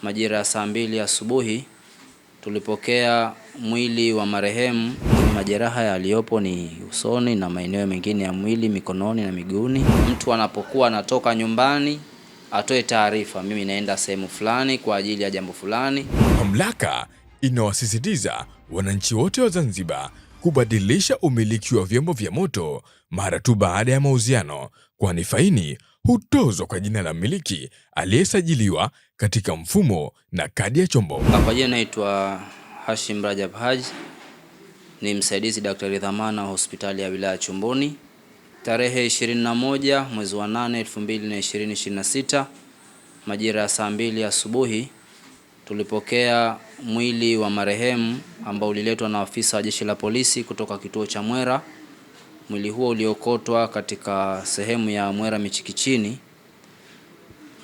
majira ya saa 2 asubuhi tulipokea mwili wa marehemu. Majeraha yaliyopo ni usoni na maeneo mengine ya mwili, mikononi na miguuni. Mtu anapokuwa anatoka nyumbani atoe taarifa, mimi naenda sehemu fulani kwa ajili ya jambo fulani. Mamlaka inawasisitiza wananchi wote wa Zanzibar kubadilisha umiliki wa vyombo vya moto mara tu baada ya mauziano, kwani faini hutozwa kwa jina la mmiliki aliyesajiliwa katika mfumo na kadi ya chombo. Kwa jina naitwa Hashim Rajab Haji, ni msaidizi daktari dhamana hospitali ya wilaya Chumbuni. Tarehe 21 mwezi wa 8 2026 majira ya saa 2 asubuhi tulipokea mwili wa marehemu ambao uliletwa na afisa wa jeshi la polisi kutoka kituo cha Mwera. Mwili huo uliokotwa katika sehemu ya Mwera Michikichini.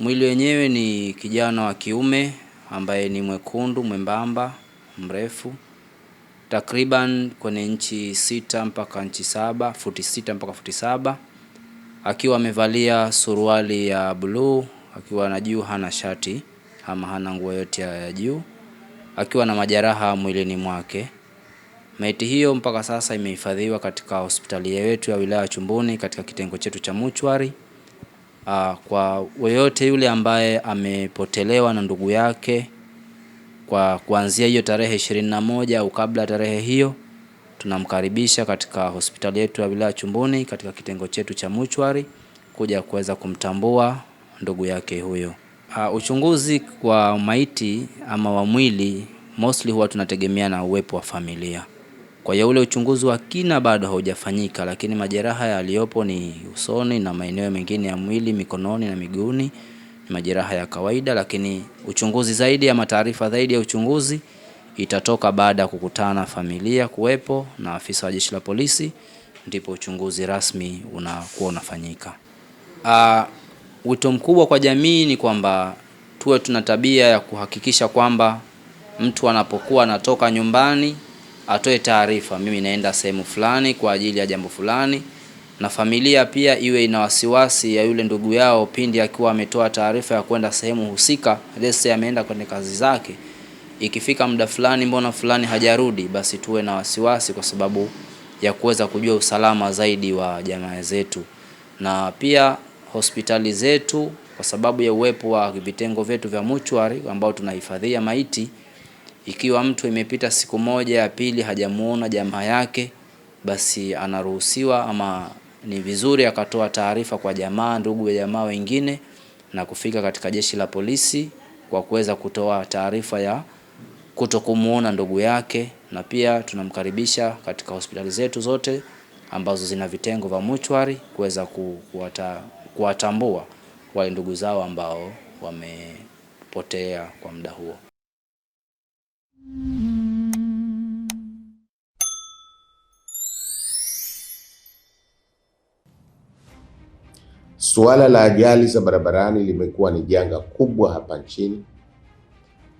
Mwili wenyewe ni kijana wa kiume ambaye ni mwekundu, mwembamba, mrefu, takriban kwenye inchi 6 mpaka inchi 7, futi 6 mpaka futi 7, akiwa amevalia suruali ya blue, akiwa na juu hana shati ama hana nguo yote ya juu, akiwa na majeraha mwilini mwake. Maiti hiyo mpaka sasa imehifadhiwa katika hospitali yetu ya wilaya Chumbuni katika kitengo chetu cha muchwari. Kwa yoyote yule ambaye amepotelewa na ndugu yake kwa kuanzia hiyo tarehe 21 au kabla tarehe hiyo, tunamkaribisha katika hospitali yetu ya wilaya Chumbuni katika kitengo chetu cha muchwari kuja kuweza kumtambua ndugu yake huyo. Uchunguzi kwa maiti ama wa mwili mostly huwa tunategemea na uwepo wa familia. Kwa hiyo ule uchunguzi wa kina bado haujafanyika, lakini majeraha yaliyopo ni usoni na maeneo mengine ya mwili, mikononi na miguuni, ni majeraha ya kawaida, lakini uchunguzi zaidi ama taarifa zaidi ya uchunguzi itatoka baada ya kukutana na familia kuwepo na afisa wa jeshi la polisi, ndipo uchunguzi rasmi unakuwa unafanyika. Wito mkubwa kwa jamii ni kwamba tuwe tuna tabia ya kuhakikisha kwamba mtu anapokuwa anatoka nyumbani atoe taarifa, mimi naenda sehemu fulani kwa ajili ya jambo fulani, na familia pia iwe ina wasiwasi ya yule ndugu yao pindi akiwa ametoa taarifa ya kwenda sehemu husika. Let's say ameenda kwenye kazi zake, ikifika muda fulani mbona fulani hajarudi, basi tuwe na wasiwasi kwa sababu ya kuweza kujua usalama zaidi wa jamaa zetu. Na pia hospitali zetu, kwa sababu ya uwepo wa vitengo vyetu vya muchwari ambao tunahifadhia maiti, ikiwa mtu imepita siku moja ya pili hajamuona jamaa yake, basi anaruhusiwa ama ni vizuri akatoa taarifa kwa jamaa, ndugu ya jamaa wengine, na kufika katika jeshi la polisi kwa kuweza kutoa taarifa ya kutokumuona ndugu yake. Na pia tunamkaribisha katika hospitali zetu zote ambazo zina vitengo vya muchwari kuweza kuwatambua wale ndugu zao ambao wamepotea kwa muda huo. Suala la ajali za barabarani limekuwa ni janga kubwa hapa nchini,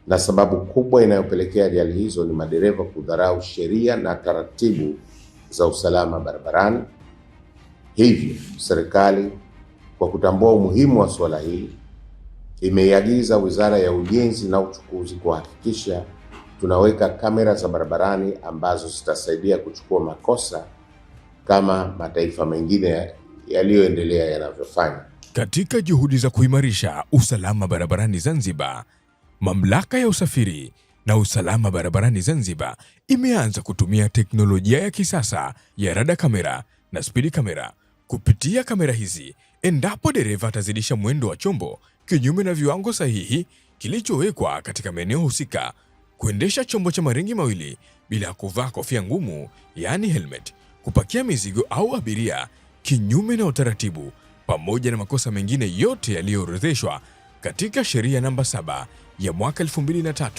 na sababu kubwa inayopelekea ajali hizo ni madereva kudharau sheria na taratibu za usalama barabarani. Hivyo serikali kwa kutambua umuhimu wa suala hili imeiagiza Wizara ya Ujenzi na Uchukuzi kuhakikisha tunaweka kamera za barabarani ambazo zitasaidia kuchukua makosa kama mataifa mengine yaliyoendelea yanavyofanya. Katika juhudi za kuimarisha usalama barabarani Zanzibar, Mamlaka ya Usafiri na Usalama Barabarani Zanzibar imeanza kutumia teknolojia ya kisasa ya rada kamera na speed kamera. Kupitia kamera hizi, endapo dereva atazidisha mwendo wa chombo kinyume na viwango sahihi kilichowekwa katika maeneo husika, kuendesha chombo cha maringi mawili bila kuvaa kofia ngumu yani helmet, kupakia mizigo au abiria kinyume na utaratibu, pamoja na makosa mengine yote yaliyoorodheshwa katika sheria namba 7 ya mwaka 2003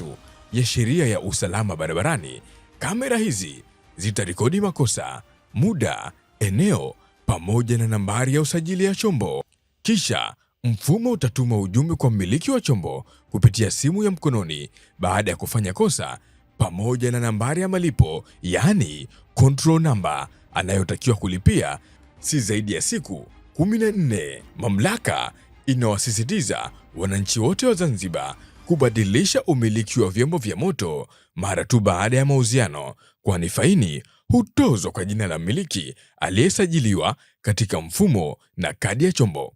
ya sheria ya usalama barabarani. Kamera hizi zitarekodi makosa, muda, eneo pamoja na nambari ya usajili ya chombo. Kisha mfumo utatuma ujumbe kwa mmiliki wa chombo kupitia simu ya mkononi baada ya kufanya kosa, pamoja na nambari ya malipo yani control number anayotakiwa kulipia si zaidi ya siku 14. Mamlaka inawasisitiza wananchi wote wa Zanzibar kubadilisha umiliki wa vyombo vya moto mara tu baada ya mauziano, kwani faini hutozwa kwa jina la mmiliki aliyesajiliwa katika mfumo na kadi ya chombo.